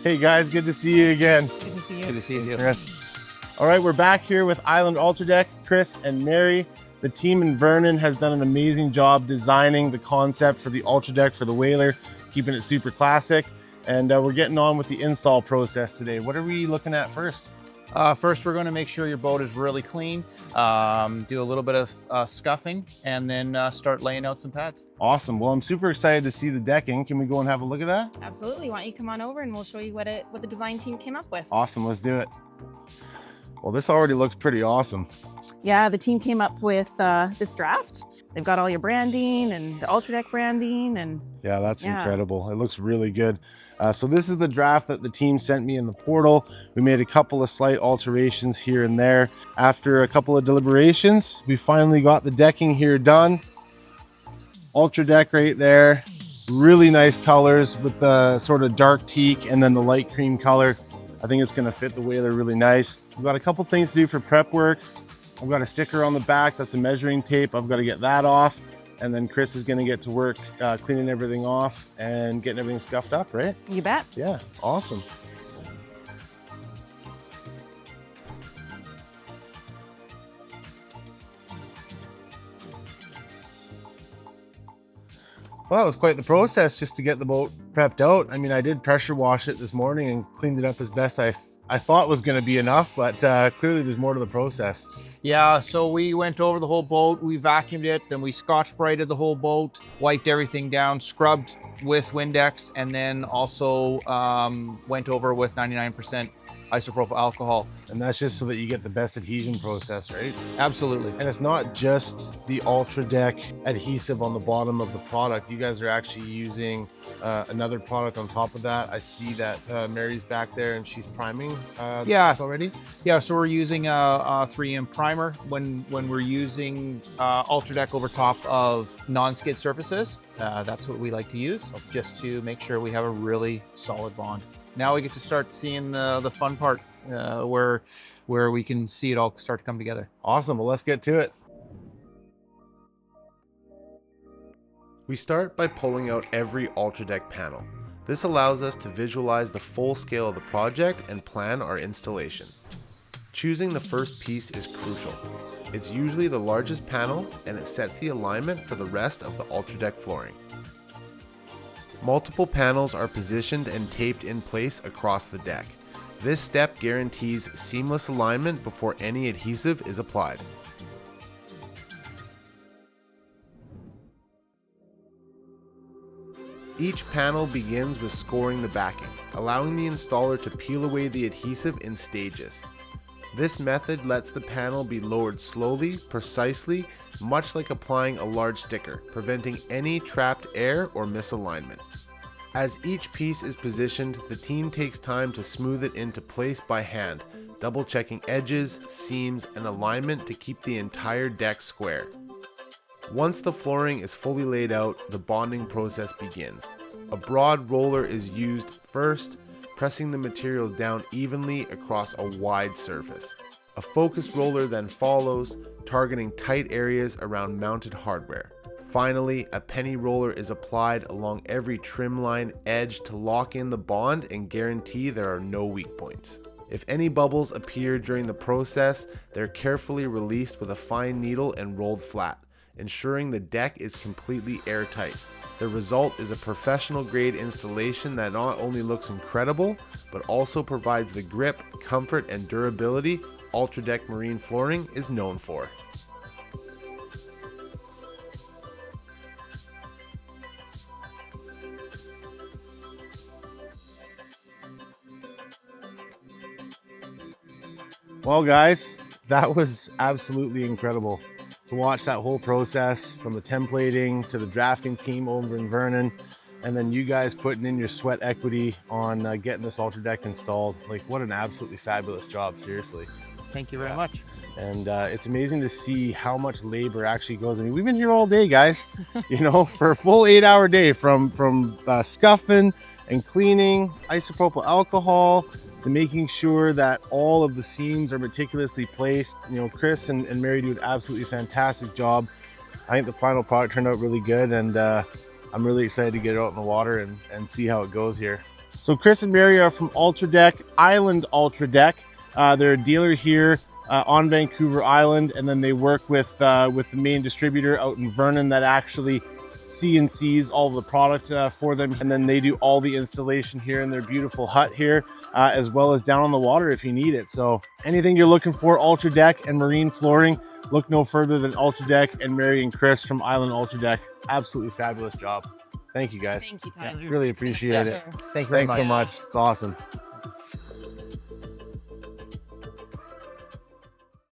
Hey guys, good to see you again. Good to see you. Good to see you. Chris. All right, we're back here with Island UltraDeck, Chris and Mary. The team in Vernon has done an amazing job designing the concept for the UltraDeck for the whaler, keeping it super classic. And we're getting on with the install process today. What are we looking at first? First, we're going to make sure your boat is really clean, do a little bit of scuffing, and then start laying out some pads. Awesome. Well, I'm super excited to see the decking. Can we go and have a look at that? Absolutely. Why don't you come on over and we'll show you what the design team came up with. Awesome, let's do it. Well, this already looks pretty awesome. Yeah, the team came up with this draft. They've got all your branding and the UltraDeck branding and Yeah, that's incredible. It looks really good. So this is the draft that the team sent me in the portal. We made a couple of slight alterations here and there. After a couple of deliberations, we finally got the decking here done. UltraDeck right there. Really nice colors with the sort of dark teak and then the light cream color. I think it's going to fit the whaler really nice. We've got a couple things to do for prep work. I've got a sticker on the back. That's a measuring tape. I've got to get that off. And then Chris is going to get to work cleaning everything off and getting everything scuffed up, right? you bet. Yeah, awesome. Well, that was quite the process just to get the boat prepped out. I mean, I did pressure wash it this morning and cleaned it up as best I thought was going to be enough, but clearly there's more to the process. Yeah, so we went over the whole boat, we vacuumed it, then we Scotch-Brighted the whole boat, wiped everything down, scrubbed with Windex, and then also went over with 99% isopropyl alcohol. And that's just so that you get the best adhesion process, right? Absolutely. And it's not just the UltraDeck adhesive on the bottom of the product. You guys are actually using another product on top of that. I see that Mary's back there and she's priming already. Yeah, so we're using a 3M primer when we're using UltraDeck over top of non-skid surfaces. That's what we like to use, just to make sure we have a really solid bond. Now we get to start seeing the fun part where we can see it all start to come together. Awesome, well, let's get to it. We start by pulling out every UltraDeck panel. This allows us to visualize the full scale of the project and plan our installation. Choosing the first piece is crucial. It's usually the largest panel and it sets the alignment for the rest of the UltraDeck flooring. Multiple panels are positioned and taped in place across the deck. This step guarantees seamless alignment before any adhesive is applied. Each panel begins with scoring the backing, allowing the installer to peel away the adhesive in stages. This method lets the panel be lowered slowly, precisely, much like applying a large sticker, preventing any trapped air or misalignment. As each piece is positioned, the team takes time to smooth it into place by hand, double-checking edges, seams, and alignment to keep the entire deck square. Once the flooring is fully laid out, the bonding process begins. A broad roller is used first, pressing the material down evenly across a wide surface. A focus roller then follows, targeting tight areas around mounted hardware. Finally, a penny roller is applied along every trim line edge to lock in the bond and guarantee there are no weak points. If any bubbles appear during the process, they're carefully released with a fine needle and rolled flat, ensuring the deck is completely airtight. The result is a professional grade installation that not only looks incredible, but also provides the grip, comfort, and durability UltraDeck marine flooring is known for. Well, guys, that was absolutely incredible to watch that whole process from the templating to the drafting team over in Vernon, and then you guys putting in your sweat equity on getting this UltraDeck installed. Like, what an absolutely fabulous job, seriously. Thank you very much. And it's amazing to see how much labor actually goes. I mean, we've been here all day, guys, you know, for a full 8-hour day from scuffing and cleaning, isopropyl alcohol, to making sure that all of the seams are meticulously placed. You know, Chris and Mary do an absolutely fantastic job. I think the final product turned out really good, and I'm really excited to get it out in the water and see how it goes here. So Chris and Mary are from UltraDeck, Island UltraDeck. They're a dealer here on Vancouver Island, and then they work with the main distributor out in Vernon that actually CNCs all the product for them, and then they do all the installation here in their beautiful hut here, as well as down on the water if you need it. So anything you're looking for, UltraDeck and marine flooring, look no further than UltraDeck and Mary and Chris from Island UltraDeck. Absolutely fabulous job. Thank you guys. Thank you, Tyler. Really appreciate it. Thank you very Thanks so much. much. It's awesome.